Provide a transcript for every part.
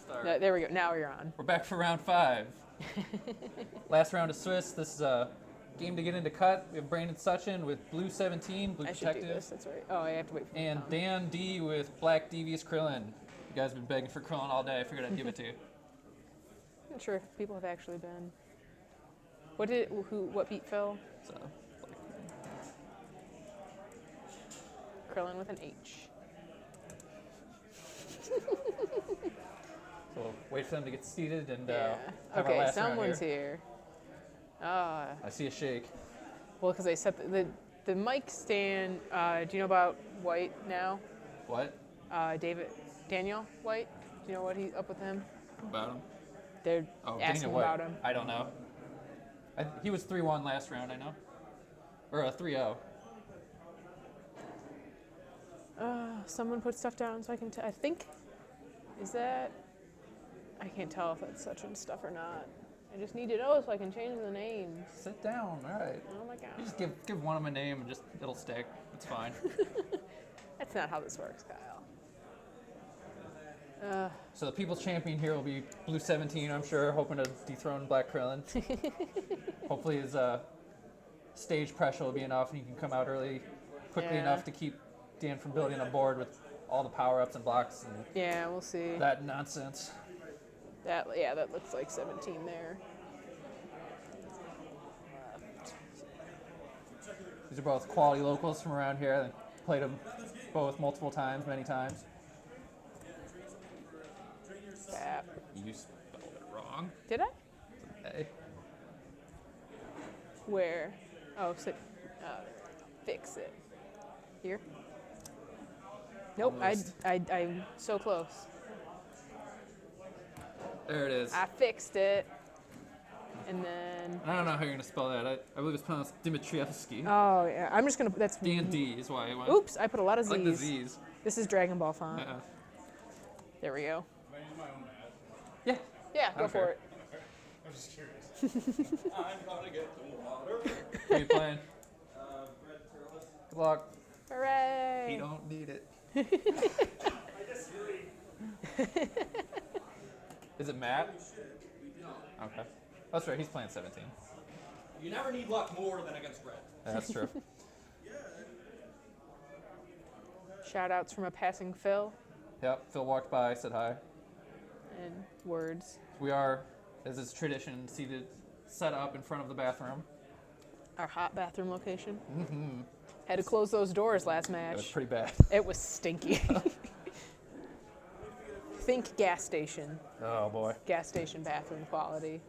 start. No, there we go. Now you're on. We're back for round 5. Last round of Swiss. This is a game to get into cut. We have Brandon Suchin with blue 17, blue I should protective. do this. That's right. Oh, I have to wait for And the Dan D with black Devious Krillin. You guys have been begging for Krillin all day. I figured I'd give it to you. I'm not sure if people have actually been. What beat Phil? So, Krillin with an H. so we'll wait for them to get seated and Yeah. have our Okay, last round someone's here. here. Ah. I see a shake. Well, because I set the mic stand. Do you know about White now? What? Daniel White. Do you know what he's up with him? About him? They're Oh, asking Daniel White. about him. I don't know. He was 3-1 last round, I know. Or a 3-0. Someone put stuff down so I can. I think. Is that? I can't tell if that's Suchin stuff or not. I just need to know so I can change the names. Sit down, all right. Oh my god. You just give one of them a name and just it'll stick. It's fine. That's not how this works, Kyle. So the people's champion here will be blue 17, I'm sure, hoping to dethrone Black Krillin. Hopefully his stage pressure will be enough and he can come out quickly Yeah. enough to keep Dan from building a board with all the power-ups and blocks and Yeah, we'll see. that nonsense. That looks like 17 there. These are both quality locals from around here. They played them both multiple times, many times. Tap. You spelled it wrong. Did I? Hey. Where? Oh, fix it. Here? Nope, I'm so close. There it is. I fixed it. And then, I don't know how you're going to spell that. I believe it's pronounced Dimitrievsky. oh yeah, I'm just gonna, that's, D&D is why I went. oops, I put a lot of I like the Z's. Z's. This is Dragon Ball font. Uh-uh. There we go. Can I use my own mat? Yeah. Yeah, go Okay. for it. I'm just curious. I'm gonna get the water. Who are you playing? Red Turles. Good luck. Hooray! You don't need it. I disagree. Is it Matt? Okay. That's right, he's playing 17. You never need luck more than against red. That's true. Shout outs from a passing Phil Yep, Phil walked by, said hi. and words. We are, as is tradition, set up in front of the bathroom. Our hot bathroom location. Mm-hmm. Had to close those doors last match. It was pretty bad. It was stinky. Think gas station. Oh boy. Gas station bathroom quality.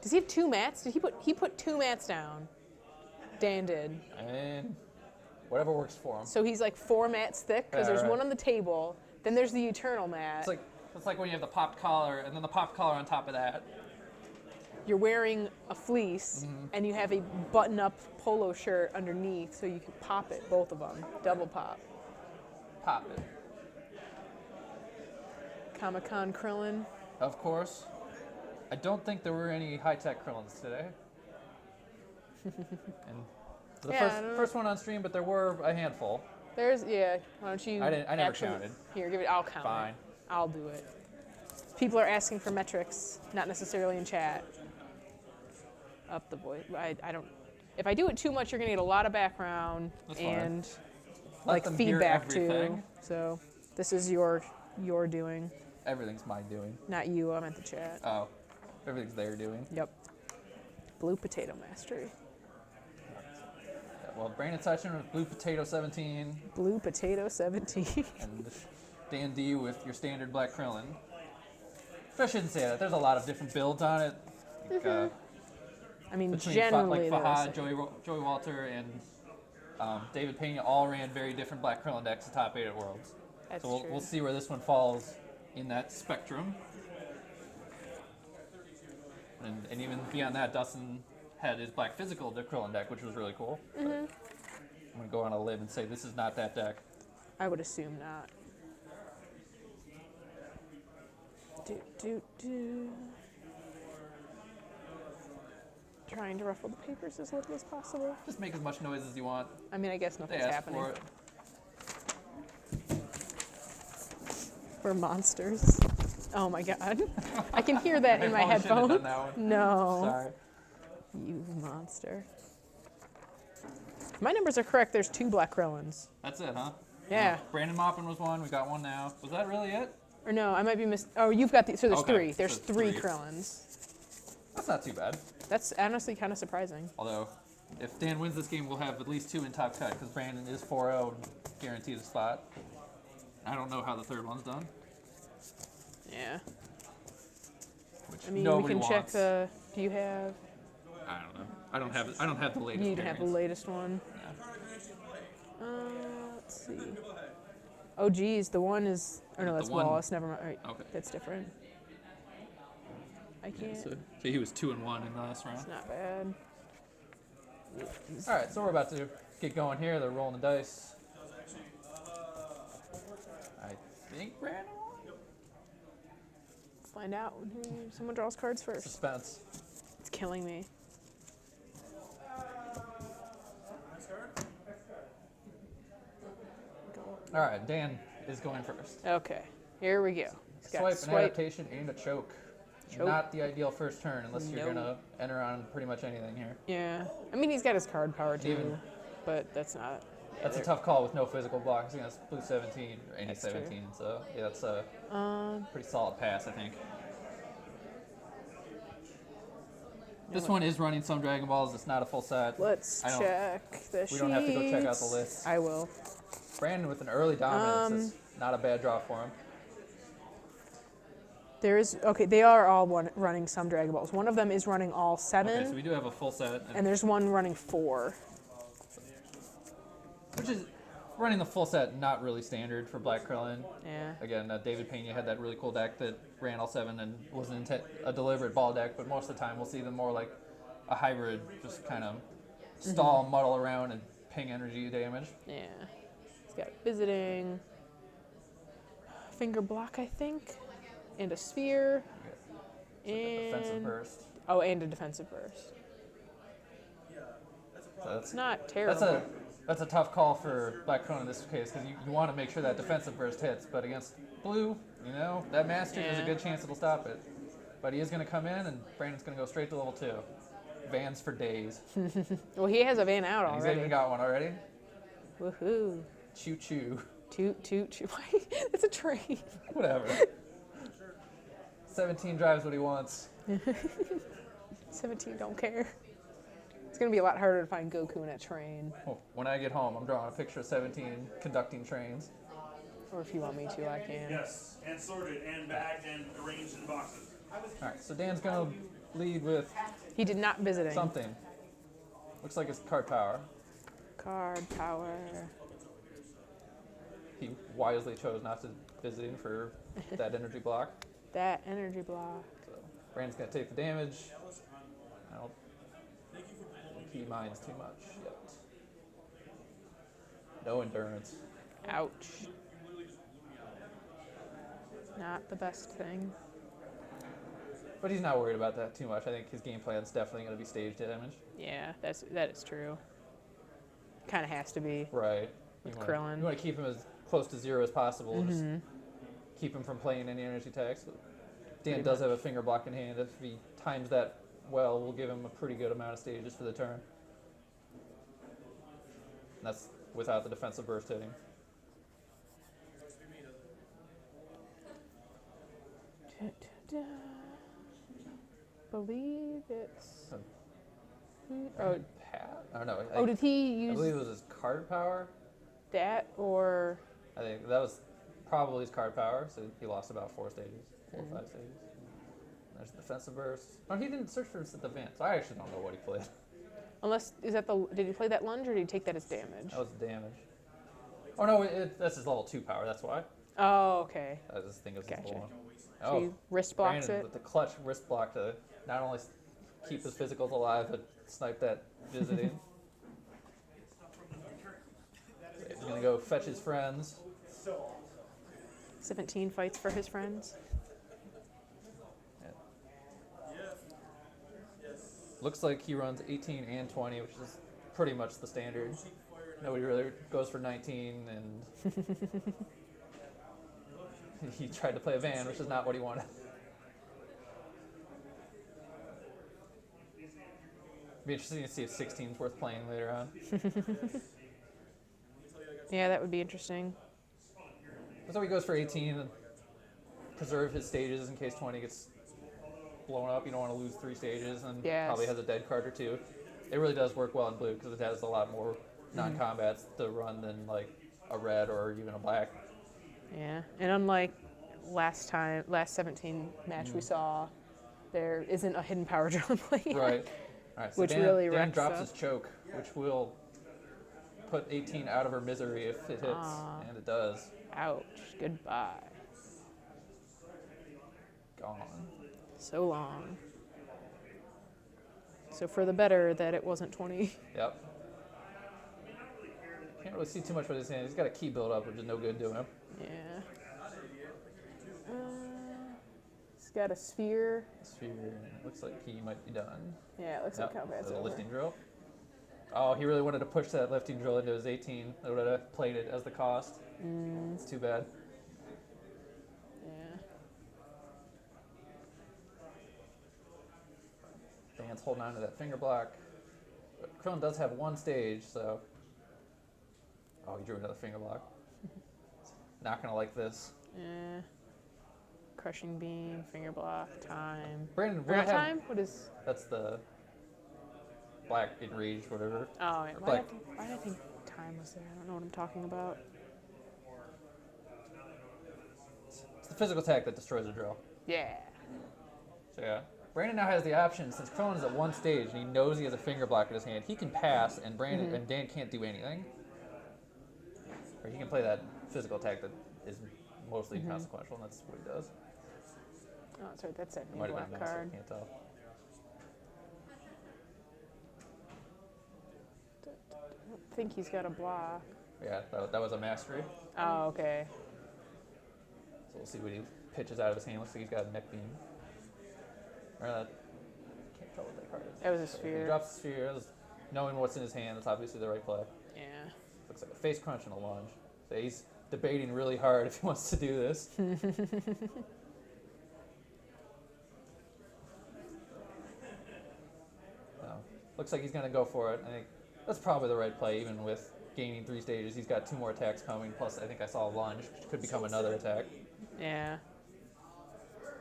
Does he have 2 mats? Did he put 2 mats down? Dan did. And whatever works for him. So he's like 4 mats thick because Yeah, there's right. one on the table. Then there's the eternal mat. It's like when you have the popped collar and then the popped collar on top of that. You're wearing a fleece and you have a button-up polo shirt underneath, so you can pop it, both of them, double pop. Pop it. Comic-Con Krillin. Of course. I don't think there were any high-tech Krillins today. And the Yeah, I don't know. first one on stream, but there were a handful. Why don't you? I never actually- counted. Here, give it. I'll count. Fine. It. I'll do it. People are asking for metrics, not necessarily in chat. Up the voice. I don't. If I do it too much, you're gonna get a lot of background That's fine. and Let like them hear feedback too. everything. So this is your doing, Everything's my doing. not you. I'm at the chat. Oh, everything's their doing. Yep. Blue potato mastery. Yeah, well, Brandon Suchin with Blue Potato 17 Blue potato 17. and Dan D with your standard Black Krillin. I shouldn't say that. There's a lot of different builds on it. Like, I mean, between generally Fahad, they're Joey Walter, and David Pena all ran very different Black Krillin decks at top 8 at Worlds. That's So true. we'll see where this one falls in that spectrum. And even beyond that, Dustin had his Black Physical Krillin deck, which was really cool. But I'm going to go on a limb and say this is not that deck. I would assume not. Trying to ruffle the papers as little as possible. Just make as much noise as you want. I mean, I guess They nothing's asked happening. for it. We're monsters. Oh my god. I can hear that in my Probably shouldn't have headphones. done that one. No. Sorry. You monster. My numbers are correct. There's 2 black Krillins. That's it, huh? Yeah. Brandon Maupin was one. We got one now. Was that really it? Or no, I might be Oh, you've got the. So there's Okay, 3. There's so 3 3. Krillins. That's not too bad. That's honestly kind of surprising. Although, if Dan wins this game, we'll have at least 2 in top cut because Brandon is 4-0 and guaranteed a spot. I don't know how the third one's done. Yeah. Which I mean, nobody we can wants. check the. Do you have? I don't know. I don't have the latest. You need to have the variants. latest one. Yeah. Let's see. Oh, geez, the one is. Oh no, The that's one- Wallace. Never mind. All right, Okay. that's different. I can't. Yeah, so he was 2-1 in the last round. It's not bad. All right, so we're about to get going here. They're rolling the dice. I think Brandon won? Find out when someone draws cards first. Suspense. It's killing me. All right, Dan is going first. Okay, here we go. He's got Swipe, an swipe. adaptation, and a choke. Choke. Not the ideal first turn unless you're No. gonna enter on pretty much anything here. Yeah, I mean he's got his card power too, Even- but that's not. Yeah, That's a they're- tough call with no physical blocks against blue 17 or any That's true. 17. So yeah, that's a pretty solid pass, I think. This one is running some Dragon Balls. It's not a full set. Let's I don't- check the sheets. we don't have to go check out the list. I will. Brandon with an early dominance is not a bad draw for him. There is okay. They are all running some Dragon Balls. One of them is running all 7, Okay, so we do have a full set, and there's one running 4. which is running the full set not really standard for Black Krillin. Yeah. Again, David Pena had that really cool deck that ran all 7 and wasn't a deliberate ball deck, but most of the time we'll see them more like a hybrid, just kind of stall, muddle around, and ping energy damage. Yeah. He's got visiting, finger block, I think, and a sphere, Defensive and burst. oh, and a defensive burst. So It's not terrible. that's a tough call for Black Krillin in this case because you want to make sure that defensive burst hits, but against blue, that master, there's a Yeah. good chance it'll stop it. But he is going to come in, and Brandon's going to go straight to level 2. Vans for days. Well, he has a van out And he's already. even got one already. Woohoo! Choo choo. Toot toot toot. It's a train. Whatever. 17 drives what he wants. 17 don't care. It's gonna be a lot harder to find Goku in a train, Well, when I get home, I'm drawing a picture of 17 conducting trains. or if you want me to, I can. Yes, and sorted, and bagged, and arranged in boxes. All right, so Dan's going to lead with He did not visiting. something. Looks like it's card power. Card power. He wisely chose not to visiting for that energy block. That energy block. So Brandon's going to take the damage. I don't think he minds too much yet. No endurance. Ouch. Not the best thing. But he's not worried about that too much. I think his game plan is definitely going to be stage damage. Yeah, that is true. Kind of has to be. Right. With You Krillin. want to keep him as close to 0 as possible. Just keep him from playing any energy attacks. Dan does have a finger block in hand. If he times that well, we'll give him a pretty good amount of stages for the turn. And that's without the defensive burst hitting. Believe it's. So, Oh, Pat? I don't know. oh, did he I use believe it was his card power. that or? I think that was probably his card power, so he lost about 4 stages, 4 or 5 stages. There's the defensive burst. Oh, he didn't search for the event, so I actually don't know what he played. Unless is that the? Did he play that lunge or did he take that as damage? That was damage. Oh no, that's his level 2 power. That's why. Oh, okay. I just think it was his Gotcha. level 1. So Oh, he wrist blocks Brandon it. with the clutch wrist block to not only keep his physicals alive, but snipe that visiting. He's gonna go fetch his friends. 17 fights for his friends. Looks like he runs 18 and 20, which is pretty much the standard. Nobody really goes for 19, and he tried to play a Van, which is not what he wanted. Be interesting to see if 16 is worth playing later on. Yeah, that would be interesting. So he goes for 18 and preserve his stages in case 20 gets blown up. You don't want to lose 3 stages, and Yes. probably has a dead card or 2. It really does work well in blue because it has a lot more non-combats to run than like a red or even a black. Yeah, and unlike last 17 match we saw, there isn't a hidden power drill in play yet. Right. All right. So Which Dan, really Dan wrecks drops stuff. his choke, which will put 18 out of her misery if it hits, and it does. Ouch. Goodbye. Gone. So long. So for the better that it wasn't 20. Yep. Can't really see too much with his hand. He's got a key build up, which is no good to him. Yeah. He's got a sphere. Sphere. Looks like he might be done. Yeah, it looks Yep. like combat's There's a over. lifting drill. Oh, he really wanted to push that lifting drill into his 18. They would have played it as the cost. It's too bad. Yeah. Dan's holding on to that finger block. But Krillin does have 1 stage, so. Oh, he drew another finger block. Not gonna like this. Yeah. Crushing beam, finger block, time. Brandon, Or will not have. time? What is? That's the black enraged, whatever. Oh, yeah. Or Why black. did I think time was there? I don't know what I'm talking about. It's the physical attack that destroys the drill. Yeah. So yeah. Brandon now has the option, since Krillin is at 1 stage and he knows he has a finger block in his hand, he can pass and Brandon and Dan can't do anything. Or he can play that physical attack that is mostly inconsequential, and that's what he does. Oh, that's right. That's that It new might have been black a miss, I card. can't tell. I think he's got a block. Yeah, that was a mastery. Oh, okay. So we'll see what he pitches out of his hand. Looks like he's got a neck beam. Or can't tell what that card is. That was a So sphere. He drops the sphere. Knowing what's in his hand, that's obviously the right play. Yeah. Looks like a face crunch and a lunge. So he's debating really hard if he wants to do this. Looks like he's going to go for it. I think that's probably the right play, even with gaining 3 stages. He's got 2 more attacks coming, plus I think I saw a lunge, which could become another attack. Yeah.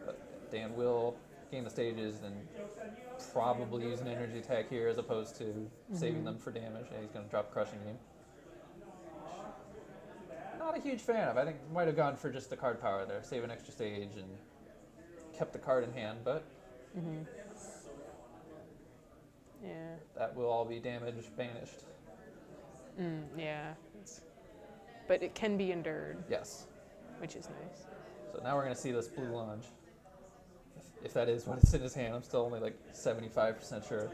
But Dan will gain the stages and probably use an energy attack here as opposed to saving them for damage. And he's going to drop Crushing Beam. Not a huge fan of. I think might have gone for just the card power there, save an extra stage and kept the card in hand, but Yeah. that will all be damage banished. Yeah. But it can be endured, Yes. which is nice. So now we're going to see this blue lunge. If that is what it's in his hand, I'm still only like 75% sure.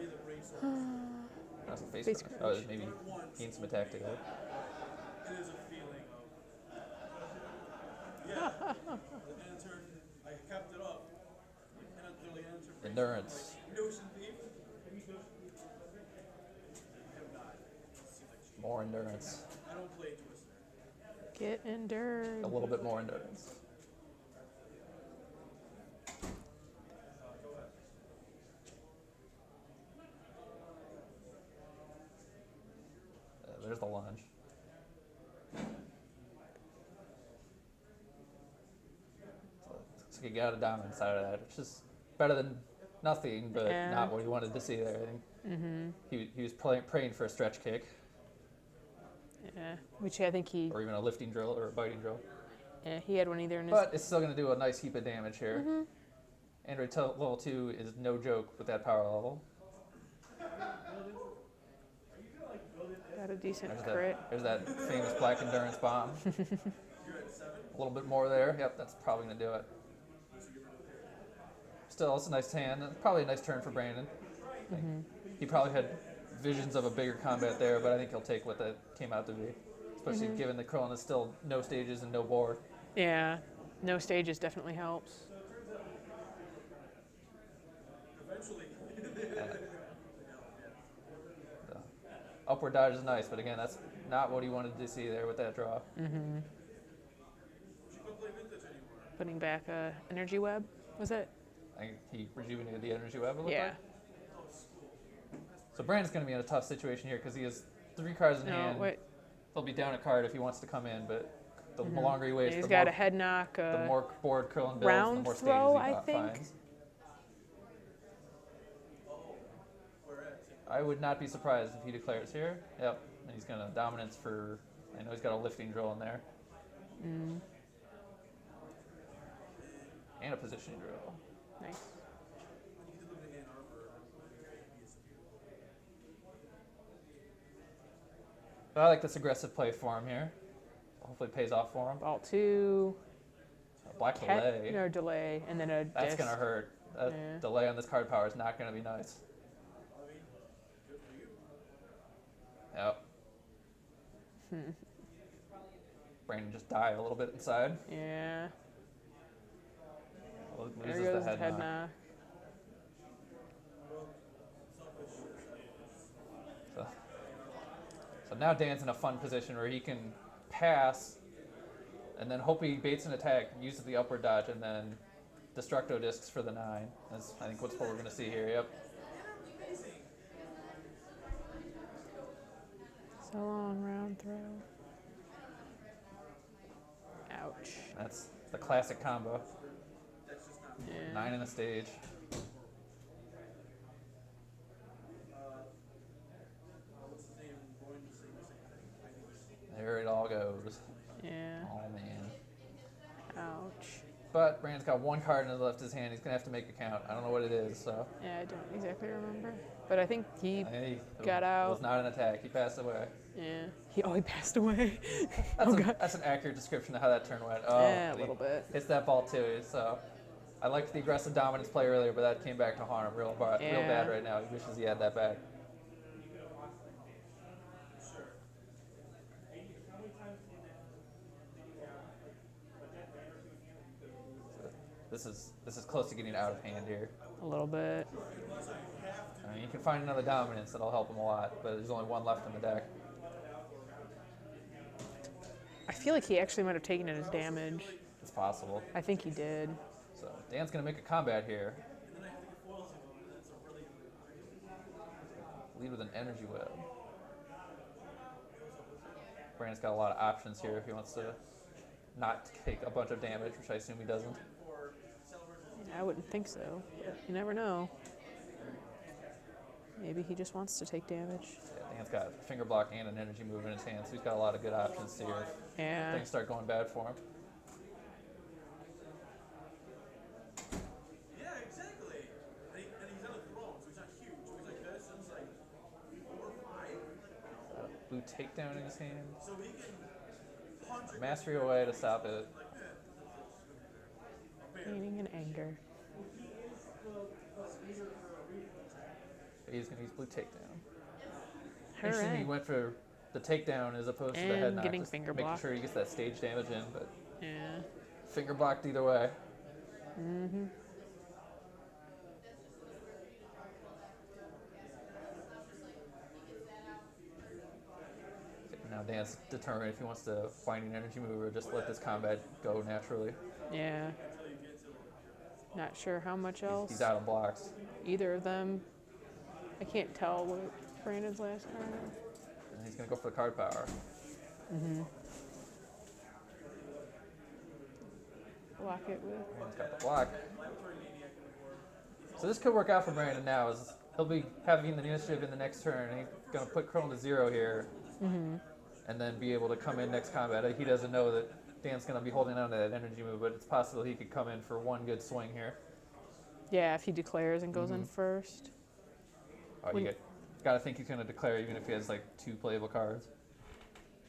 That's a face Face crunch. crunch. Oh, maybe gain some attack together. It is a feeling of. Yeah. The answer, I kept it up. I cannot really answer. Endurance. Notion thief. More endurance. I don't play Twister. Get endured. A little bit more endurance. There's the lunge. So looks like he got a dominant side of that, which is better than nothing, but Yeah. not what he wanted to see there. I think he was praying for a stretch kick, Yeah. Which I think he or even a lifting drill or a biting drill. he had one either in his. But it's still going to do a nice heap of damage here. Android level 2 is no joke with that power level. Got a decent There's crit. that famous black endurance bomb. A little bit more there. Yep, that's probably going to do it. Still, it's a nice hand. Probably a nice turn for Brandon. He probably had visions of a bigger combat there, but I think he'll take what that came out to be. Especially given that Krillin is still no stages and no board. Yeah. No stages definitely helps. Upward dodge is nice, but again, that's not what he wanted to see there with that draw. She could play vintage anymore. putting back a energy web. Was it? I think he rejuvenated the energy web. It looked Yeah. like. So Brandon's going to be in a tough situation here because he has 3 cards in No, hand. wait. He'll be down a card if he wants to come in, but the longer he waits, He's the got more, a head knock. the more board Krillin builds, the round more throw, stages he I think? finds. I would not be surprised if he declares here. Yep, and he's going to dominance for. I know he's got a lifting drill in there. And a positioning drill. Nice. But I like this aggressive play for him here. Hopefully it pays off for him. Ball 2. A black delay. No delay, and then a That's disc. going to hurt. That Yeah. delay on this card power is not going to be nice. Yep. Brandon just died a little bit inside. Yeah. There Loses goes the head knock. knock. So now Dan's in a fun position where he can pass and then hope he baits an attack, uses the upward dodge, and then Destructo discs for the 9. That's, I think, what we're going to see here. Yep. So long round throw. Ouch. That's the classic combo. Yeah. 9 in the stage. There it all goes. Yeah. Oh, man. Ouch. But Brandon's got 1 card in his left his hand. He's going to have to make a count. I don't know what it is, so. Yeah, I don't exactly remember. But I think he Hey, got It out. was not an attack. He passed away. Yeah. He passed away. That's, Oh, God. that's an accurate description of how that turn went. Oh, Yeah, a he little bit. hits that ball too. So I liked the aggressive dominance play earlier, but that came back to haunt him real bad Yeah. right now. He wishes he had that back. This is close to getting out of hand here. A little bit. I mean, you can find another dominance that'll help him a lot, but there's only 1 left in the deck. I feel like he actually might have taken it as damage. It's possible. I think he did. So Dan's gonna make a combat here. Lead with an energy web. Brandon's got a lot of options here if he wants to not take a bunch of damage, which I assume he doesn't. I wouldn't think so. But you never know. Maybe he just wants to take damage. Yeah, Dan's got a finger block and an energy move in his hand, so he's got a lot of good options here. Yeah. Things start going bad for him. Yeah, exactly. And he's on the throne, so he's not huge. So he's like this, and it's like 4 or 5. Blue takedown in his hand. So he can punch Mastery away to stop it. Gaining in anger. He's gonna use blue takedown. Interesting he Hooray. went for the takedown as opposed to the head And knock. getting just finger making block. sure he gets that stage damage in, but Yeah. finger blocked either way. Now Dan's determined if he wants to find an energy move or just let this combat go naturally. Yeah. Not sure how much else. He's out of blocks. Either of them. I can't tell what Brandon's last card. And he's gonna go for the card power. Block it with. Brandon's got the block. So this could work out for Brandon now. Is he'll be having the initiative in the next turn. He's gonna put Krillin to 0 here, and then be able to come in next combat. He doesn't know that Dan's gonna be holding on to that energy move, but it's possible he could come in for 1 good swing here. Yeah, if he declares and goes in first. Oh, you gotta think he's gonna declare even if he has like 2 playable cards.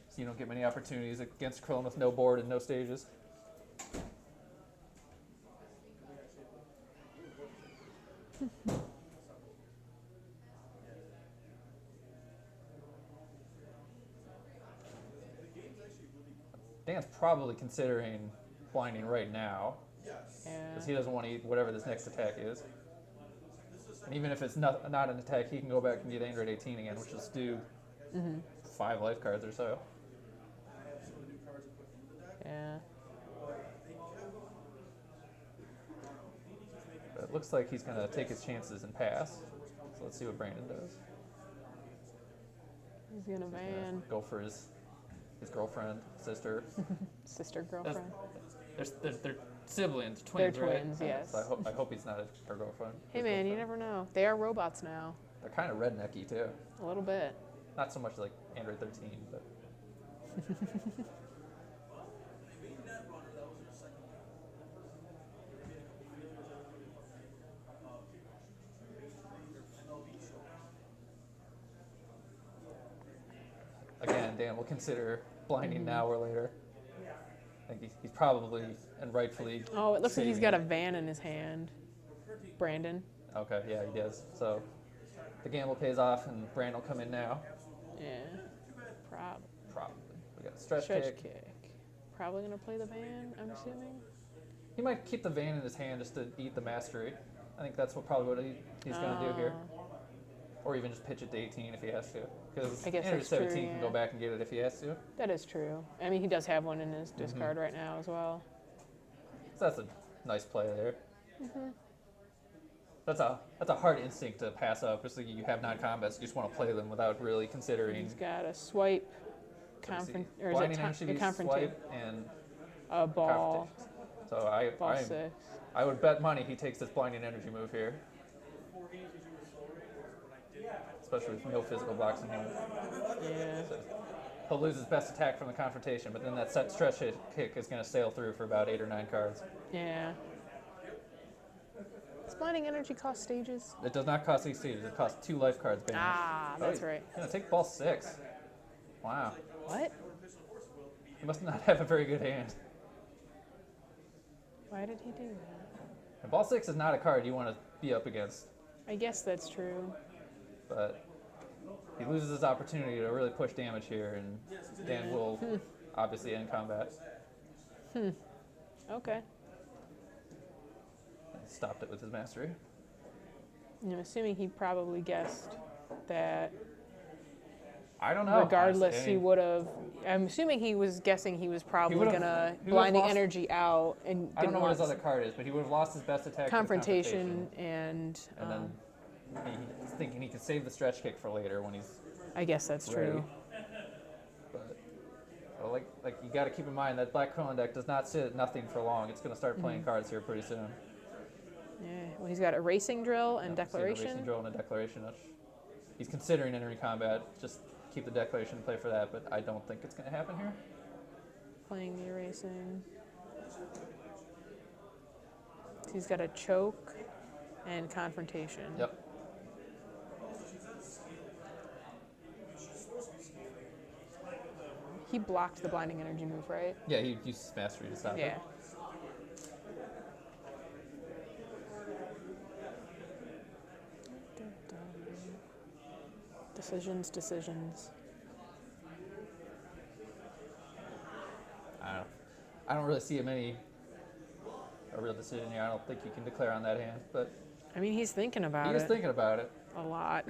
So you don't get many opportunities against Krillin with no board and no stages. Dan's probably considering blinding right now, Yeah. because he doesn't want to eat whatever this next attack is. And even if it's not an attack, he can go back and get Anger at 18 again, which is do 5 life cards or so. Yeah. It looks like he's gonna take his chances and pass. So let's see what Brandon does. He's gonna He's van. gonna go for his girlfriend, sister. Sister, girlfriend. They're siblings, twins, They're right? twins, yes. So I hope he's not her girlfriend. Hey his man, you girlfriend. never know. They are robots now. They're kind of rednecky too. A little bit. Not so much like Android 13, but again, Dan will consider blinding now or later. I think he's probably and rightfully. Oh, it looks like he's saving got a it. van in his hand. Brandon. Okay, yeah, he does. So the gamble pays off, and Brand will come in now. Yeah. Probably. We got a stretch Stretch kick. Probably gonna play the van, I'm assuming. He might keep the van in his hand just to eat the mastery. I think that's probably what he's going to do here. Or even just pitch it to 18 if he has to. Because I guess Android that's true, 17 can yeah. go back and get it if he has to. That is true. I mean, he does have one in his discard right now as well. So that's a nice play there. That's a hard instinct to pass up. Just like you have non-combats, you just want to play them without really considering. He's got a swipe, or is Blinding it Hand should be confrontation? swipe and A ball, confrontation. So ball 6. I would bet money he takes this blinding energy move here. Especially with no physical blocks in hand. Yeah. So he'll lose his best attack from the confrontation, but then that set stretch kick is going to sail through for about 8 or 9 cards. Yeah. Does blinding energy cost stages? It does not cost 8 stages. It costs 2 life cards. Banned. Ah, that's he's right. Gonna take ball 6. Wow. What? He must not have a very good hand. Why did he do that? And ball 6 is not a card you want to be up against, I guess that's true. but he loses his opportunity to really push damage here, and Dan will obviously end combat. Okay. Stopped it with his mastery. And I'm assuming he probably guessed that I don't know. regardless honestly. I he mean, would have. I'm assuming he was guessing he was probably would've- gonna he would've blinding lost- energy out and I don't didn't know what his want other card is, but he would have lost his best attack. to the confrontation and and then he's thinking he could save the stretch kick for later when he's I guess that's ready. true. But so like you got to keep in mind that Black Krillin deck does not sit at nothing for long. It's going to start playing cards here pretty soon. Yeah. Well, he's got a racing drill and See the declaration. racing drill and a declaration. Which he's considering entering combat. Just keep the declaration and play for that. But I don't think it's going to happen here. Playing the erasing. He's got a choke and confrontation. Yep. He blocked the blinding energy move, right? Yeah, he used his mastery to stop Yeah. it. Decisions. I don't really see a real decision here. I don't think you can declare on that hand, but I mean, he's thinking about he it is thinking about it. a lot.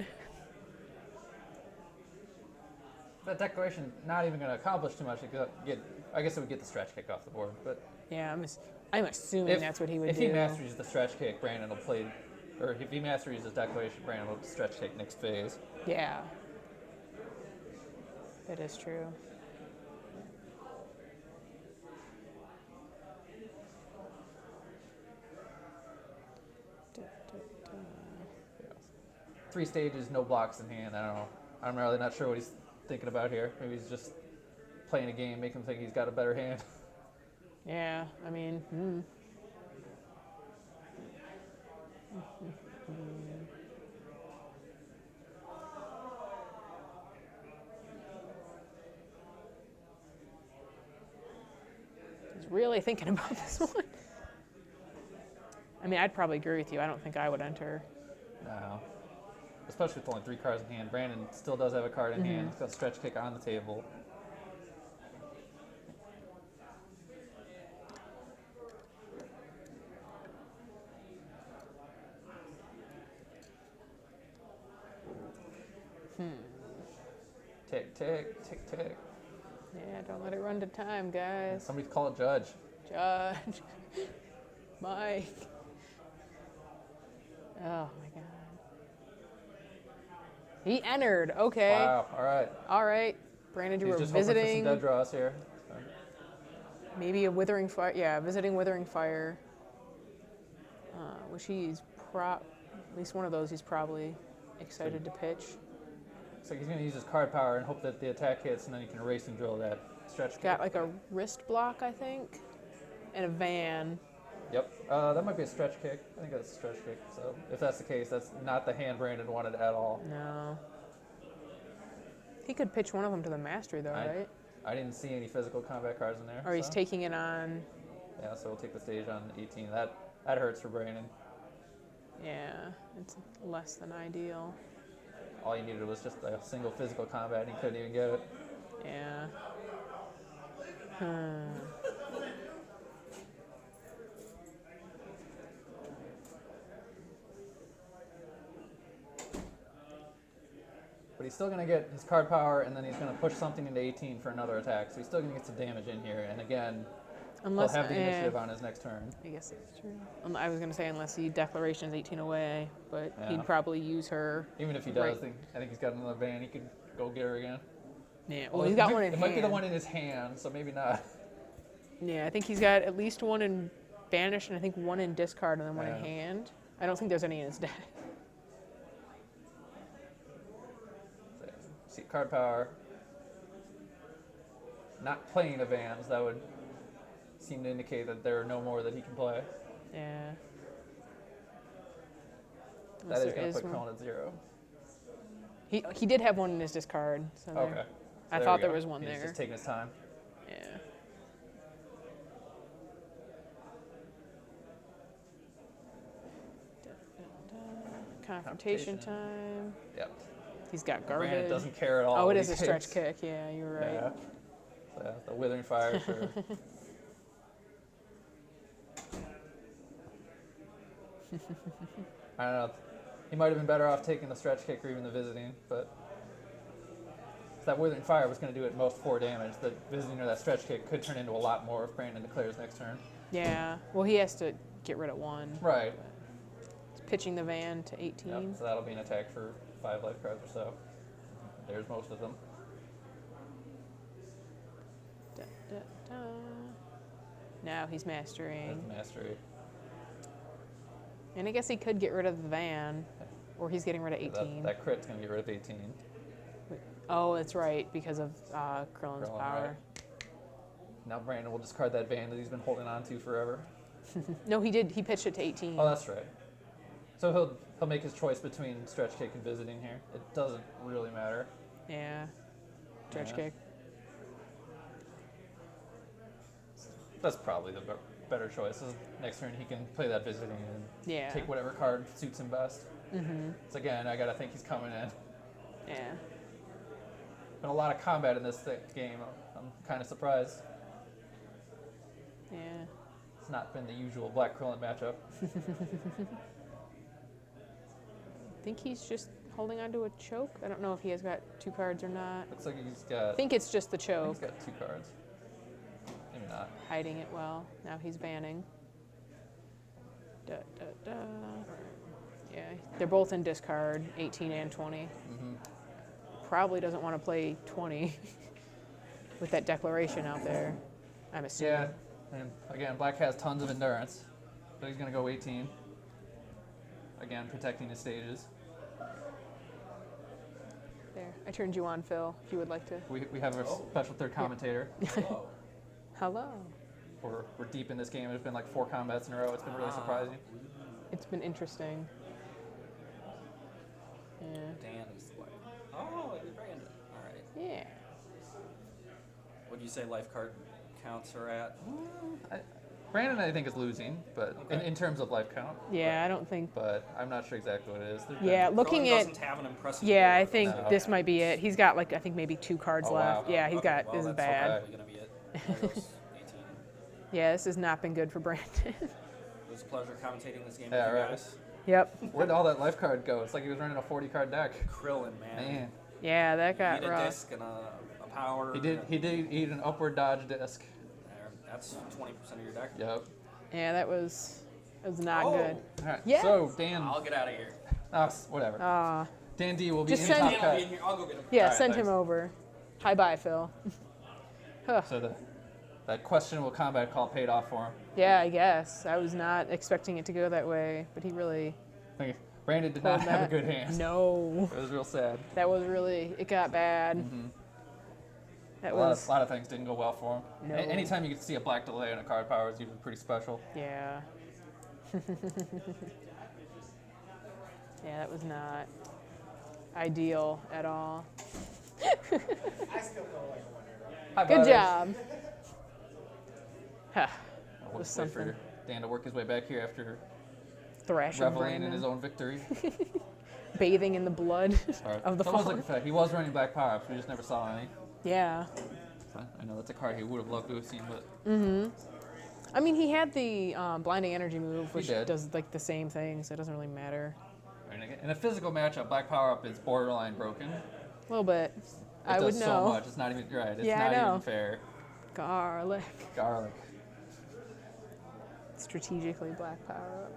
That declaration not even going to accomplish too much. I guess it would get the stretch kick off the board, but Yeah, I'm assuming that's what he would if do. he masters the stretch kick, Brandon will play, or if he masters his declaration, Brandon will stretch kick next phase. Yeah. That is true. Yeah. 3 stages, no blocks in hand. I don't know. I'm really not sure what he's thinking about here. Maybe he's just playing a game, make him think he's got a better hand. Yeah, I mean, He's really thinking about this one. I mean, I'd probably agree with you. I don't think I would enter. No. Especially with only 3 cards in hand. Brandon still does have a card in hand. He's got a stretch kick on the table. Tick, tick, tick, tick. Yeah, don't let it run to time, guys. Somebody call a judge. Judge. Mike. Oh my god. He entered. Okay. Wow. All right. All right. Brandon, you He's were just hoping for some visiting. dead draws here. So, Maybe a Withering Fire. Yeah, visiting Withering Fire. Which he's at least one of those he's probably excited to pitch. looks like he's going to use his card power and hope that the attack hits, and then he can erase and drill that stretch kick. Got like a wrist block, I think, and a van. Yep. That might be a stretch kick. I think that's a stretch kick. So if that's the case, that's not the hand Brandon wanted at all. No. He could pitch one of them to the Mastery, though, right? I didn't see any physical combat cards in there. Or he's so. taking it on. Yeah, so we'll take the stage on 18. That hurts for Brandon. Yeah, it's less than ideal. All you needed was just a single physical combat, and he couldn't even get it. Yeah. But he's still going to get his card power, and then he's going to push something into 18 for another attack. So he's still going to get some damage in here. And again, Unless he'll have the initiative on his next turn. I guess that's true. I was gonna say unless he declarations 18 away, but Yeah. he'd probably use her. Even if he does, Right. I think he's got another van. He could go get her again. Yeah. Well, he's got it one in It hand. might be the one in his hand, so maybe not. Yeah, I think he's got at least one in banish and I think one in discard and then one in Yeah. hand. I don't think there's any in his deck. See, card power. Not playing the vans, that would seem to indicate that there are no more that he can play. Yeah. That Unless is there going to put one. Krillin at 0. He did have one in his discard. So there. Okay. So I there thought we there go. was one He's there. just taking his time. Yeah. Confrontation time. Yep. He's got Brandon garbage. doesn't care at all. Oh, what it he is a stretch takes. kick. Yeah, you're right. Yeah. So, yeah, the Withering Fire, sure. I don't know. He might have been better off taking the stretch kick or even the visiting, but if that Withering Fire was going to do at most 4 damage, the visiting or that stretch kick could turn into a lot more if Brandon declares next turn. Yeah. Well, he has to get rid of one. Right. He's pitching the van to 18. Yep. So that'll be an attack for 5 life cards or so. There's most of them. Da, da, da. Now he's mastering. That's mastery. And I guess he could get rid of the van, or he's getting rid of 18. That crit's going to get rid of 18. Oh, that's right, because of Krillin's Krillin, power. Now Brandon will discard that van that he's been holding on to forever. No, he did. He pitched it to 18. Oh, that's right. So he'll make his choice between stretch kick and visiting here. It doesn't really matter. Yeah. Stretch Yeah. kick. That's probably the better choice. Next turn he can play that visiting and Yeah. take whatever card suits him best. Mm-hmm. So again, I gotta think he's coming in. Yeah. Been a lot of combat in this game. I'm kind of surprised. Yeah. It's not been the usual Black Krillin matchup. I think he's just holding on to a choke. I don't know if he has got 2 cards or not. Looks like he's got. I think it's just the I think choke. he's got 2 cards. Maybe not. Hiding it well. Now he's banning. Da, da, da. Yeah, they're both in discard, 18 and 20. Mm-hmm. Probably doesn't want to play 20 with that declaration out there, I'm assuming. Yeah, and again, Black has tons of endurance, so he's gonna go 18. Again, protecting his stages. There, I turned you on, Phil, if you would like to. We have our special third commentator. Hello. We're deep in this game. There's been like 4 combats in a row. It's been really surprising. It's been interesting. Yeah. Dan is the way. Oh, you're Brandon. All right. Yeah. What do you say life card counts are at? Brandon, I think, is losing, but Okay. in terms of life count. Yeah, I don't think. But I'm not sure exactly what it is. There's Yeah, been- looking Krillin at. doesn't have an impressive Yeah, I board. think No. this might be it. He's got like I think maybe 2 cards Oh, left. wow. Yeah, he's Okay, got. well, This is that's bad. probably gonna be it. There goes 18. Yeah, this has not been good for Brandon. It was a pleasure commentating this game Yeah, with you right. guys. Yep. Where'd all that life card go? It's like he was running a 40-card deck. Krillin, man. Man, Yeah, that You got need a rough. disc and a power. he did eat an upward dodge disc. That's 20% of your deck. Yep. Yeah, that was It was not good. All right. Yes. So Dan, I'll get out of here. whatever. Dan D will be Just in send- top Dan will cut. be in here. I'll go get him. Yeah, All right, send thanks. him over. Hi, bye, Phil. So that questionable combat call paid off for him. Yeah, I guess. I was not expecting it to go that way, but he really I think Brandon did pulled not have a that. good hand. No. It was real sad. That was really, it got bad. That A was, lot of things didn't go well for him. No. Anytime you get to see a black delay on a card power is usually pretty special. yeah. Yeah, that was not ideal at all. Hi, Good buddy. job. Huh. We'll Was just wait something. for Dan to work his way back here after Thrashing reveling in Brandon. his own victory. Bathing in the blood All right. of the So I was fallen. looking for that. He was running black power ups. We just never saw any. Yeah. So I know that's a card he would have loved to have seen, but I mean, he had the blinding energy move, which did. does like the same thing, so it doesn't really matter. in a physical matchup, black power up is borderline broken. It A little bit. I does would so know. much. It's not even right. It's Yeah, I not know. even fair. Garlic. Garlic. Strategically black power up.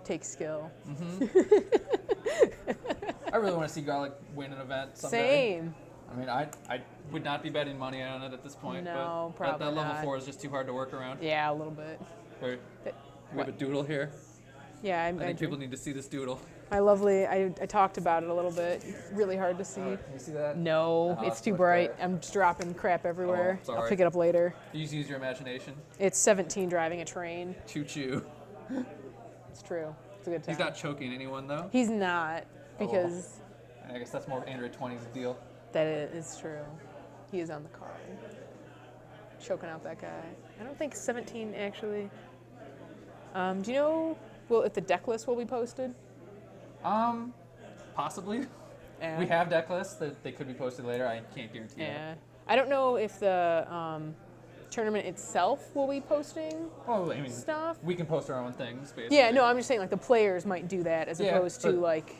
Takes skill. I really want to see Garlic win an event someday. Same. I mean, I would not be betting money on it at this point. No, but probably that level not. 4 is just too hard to work around. Yeah, a little bit. Or, we have a doodle here. Yeah, I think people need to see this doodle. I talked about it a little bit. Really hard to see. Can you see that? No, Oh, it's it's too much bright. better. I'm just dropping crap everywhere. it's all I'll right. pick it up later. You just use your imagination. It's 17 driving a train. Choo choo. It's true. It's a good time. He's not choking anyone though. He's not, because I guess that's more Android 20's deal. that is true. He is on the card. Choking out that guy. I don't think 17 actually. Do you know if the deck list will be posted? Possibly. Yeah. We have deck lists that they could be posted later. I can't guarantee that. Yeah. I don't know if the tournament itself will be posting Well, I mean, stuff. we can post our own things, basically. Yeah, no, I'm just saying like the players might do that as Yeah, opposed to but- like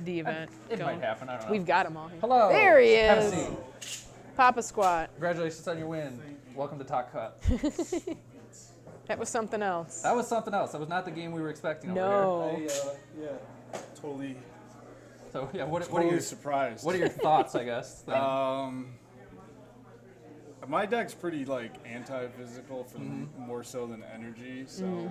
the event. It going. might happen. I don't know. We've got him all here. Hello. There he Have a is. seat. Papa Squat. Congratulations on your win. Welcome to Talk Cut. That was something else. That was something else. That was not the game we were expecting over No. Yeah, totally, here. So yeah, what are totally your surprised. what are your thoughts? I guess. My deck's pretty like anti-physical for more so than energy. So,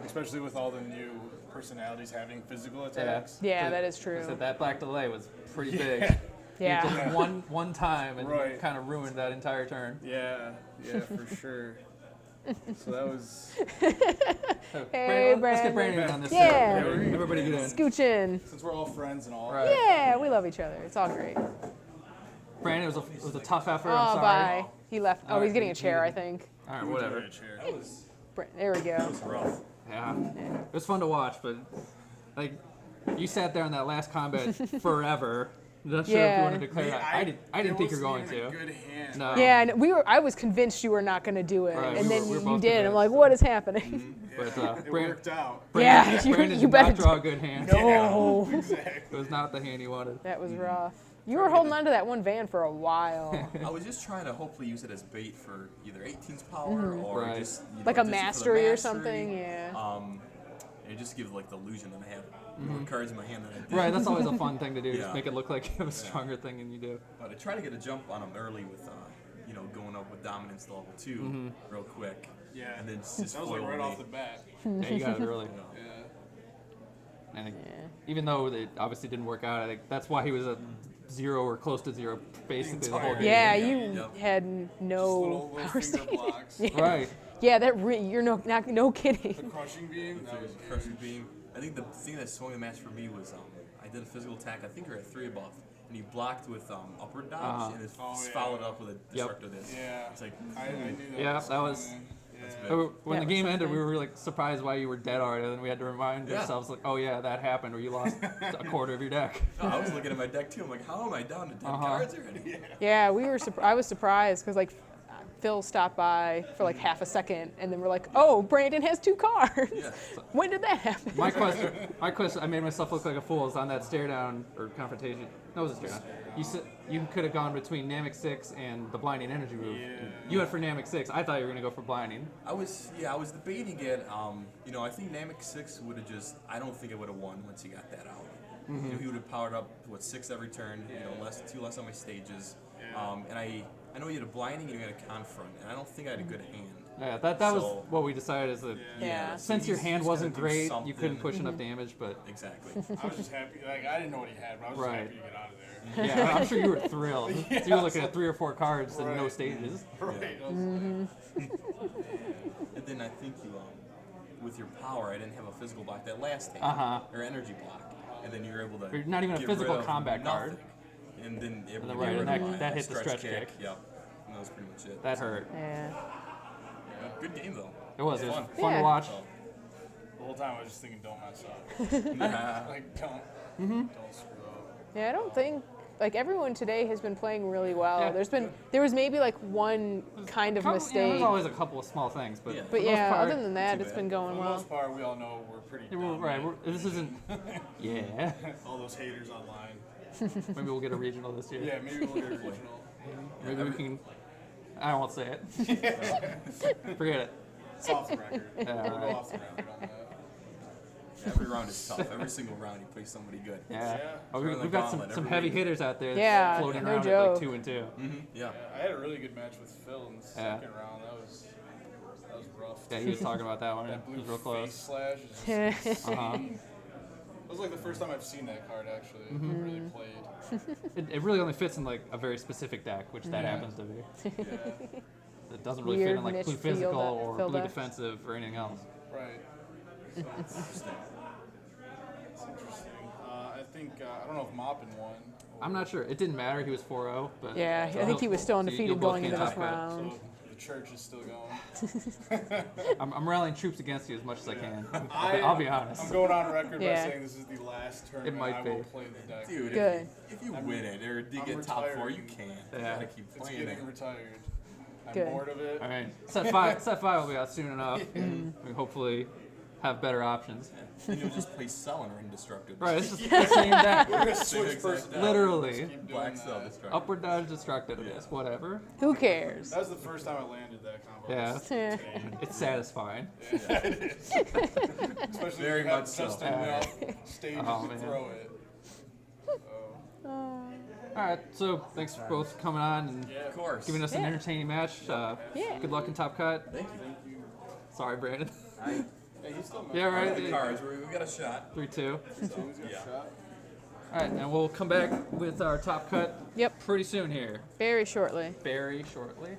especially with all the new personalities having physical attacks. Yeah, So- that is true. So that black delay was pretty big. Yeah. Just one time and Right. kind of ruined that entire turn. Yeah, for sure. So that was So, Hey, let's get Brandon. Brandon on this. Yeah. side. Everybody get in. Scooch in. since we're all friends and all. Right. Yeah, we love each other. It's all great. Brandon, it was a tough effort. Oh, I'm sorry. bye. He left. Oh, All he's right, getting a he- chair, he- I think. All right, whatever. That was There we go. rough. Yeah. It was fun to watch, but like you sat there in that last combat forever. Not sure if Yeah. you wanted to declare that. I didn't think you were going It wasn't to. even a good hand. No. Yeah, and I was convinced you were not going to do it, Right, and we then were you both did. I'm convinced. like, what is happening? But It worked out. Yeah, Brandon you did better not draw a good hand. No, It was not the hand he wanted. that was rough. You were holding on to that one van for a while, I was just trying to hopefully use it as bait for either 18's power or Right. just like know, a just for the mastery or mastery. something. Yeah. It just gives like the illusion that I have more cards in my hand than I did. Right, that's always a fun thing to do. Just Yeah. make it look like you have a stronger thing than you do. But I tried to get a jump on him early with, going up with dominance to level 2 real quick. Yeah. And then just That was like foiled right me. off the bat. Yeah, you got it early. Yeah. And even though it obviously didn't work out, I think that's why he was at 0 or close to 0 basically the whole entire game. Yeah, Yeah, you yep. had Just no little power finger stage. blocks. Right. Yeah, you're no kidding. The crushing beam. That was Crushing beam. I think the thing that swung the match for me was I did a physical attack. I think you're at 3 buff, and he blocked with upward dodge and Oh, yeah. followed up with a destructive disc. Yeah. It's like I knew that. Yeah, was that was- coming. That's Yeah. big. So when That the game was ended, we something. were like surprised why you were dead already, and then we had to remind Yeah. ourselves like, oh yeah, that happened, or you lost a quarter of your deck. No, I was looking at my deck too. I'm like, how am I down to 10 Uh-huh. cards already? Yeah, I was surprised because like Phil stopped by for like half a second, and then we're like, oh, Brandon has 2 cards. Yeah. When did that happen? My question, I made myself look like a fool. I was on that stare down or confrontation That was a straight on. You said you could have gone between Namek 6 and the Blinding Energy move. Yeah. You went for Namek 6. I thought you were gonna go for Blinding. I was debating it. You know, I think Namek 6 would have just. I don't think it would have won once he got that out. You know, he would have powered up 6 every turn. You know, 2 less on my stages. And I know you had a blinding and you had a confront, and I don't think I had a good hand. Yeah, that was So- what we decided is that Yeah. so since your he's- hand he's wasn't gonna do great, you something. couldn't push enough damage. But Exactly. I was just happy. Like I didn't know what he had, but I was just Right. happy to get out of there. yeah, I'm sure you were thrilled. So you were looking at 3 or 4 cards and no Right. stages. Right. I was like, And then I think you, with your power, I didn't have a physical block that last hand, or energy block, and then you were able to. Or not even a get physical rid of combat card. nothing. And then able then to right, get and rid of that- my that hit the stretch kick. Yep. And that was pretty much it. That hurt. Yeah. Yeah, good game though. It was Fun. fun Yeah. to watch. So, the whole time I was just thinking, don't mess up. nah. Like don't screw up. Yeah, I don't think like everyone today has been playing really well. Yeah. There was maybe like one kind of Probably- mistake. there's always a couple of small things, but Yeah. for But the most yeah, part, other than that, too it's bad. been For going the well. most part, we all know we're pretty yeah, we're, dumb. right. This isn't. Yeah. All those haters online. Maybe we'll get a regional this year. Yeah, maybe we'll get a regional. Maybe we can. I won't say it. Forget it. It's off the record. Yeah, We'll go right. off the record on that. Every round is tough. Every single round you play somebody good. Yeah. Yeah. Oh, Turn the we've got gauntlet some every heavy week. hitters out there Yeah, floating no around at joke. like 2 and 2. Yeah. Yeah, I had a really good match with Phil in the Yeah. second round. That was rough. Yeah, he was talking about that one. That It blue was real face close. slash is just Uh-huh. It was like the first time I've seen that card actually. Mm-hmm. Really played. It really only fits in like a very specific deck, which that Yeah. happens to be. Yeah. It doesn't really fit Weird in like niche blue field physical that- or field blue decks. defensive or anything else. Right. So, Interesting. it's interesting. I think I don't know if Moppin won. I'm not sure. It didn't matter. He was 4-0, but Yeah, I think he was still you'll undefeated both going get into this top cut. round. So the church is still going. I'm rallying troops against you as much as I can. I- I'll be honest. I'm going on record Yeah. by saying this is the last tournament might I will be. play the deck. Dude, Good. if you win it or you I'm get top 4, retired. you can't. You Yeah. gotta keep It's playing it. getting retired. I'm Good. bored of it. All right, set five will be out soon enough. We hopefully have better options. Then you'll just play Cell and are indestructible. Right, it's just the same deck. We're gonna Same switch exact personalities. deck. Literally. Just keep doing Black that. Cell destructive. Upward dodge, destructiveness, whatever. Who cares? That was the first time I landed that combo. Yeah. It was insane. It's satisfying. Yeah, it is. Especially Very if you have much so. just Yeah. enough stages Oh, to man. throw it. So, All right, so thanks for both coming on and yeah. Of course. giving us an Yeah. entertaining match. Yeah. Good luck in Top Cut. Thank you. Thank you. Sorry, Brandon. Yeah, he's still Yeah, All right, right. the cards. We got a shot. 3-2. He's got a Yeah. shot. All right, and we'll come back with our Top Cut Yep, pretty soon here, very shortly. very shortly.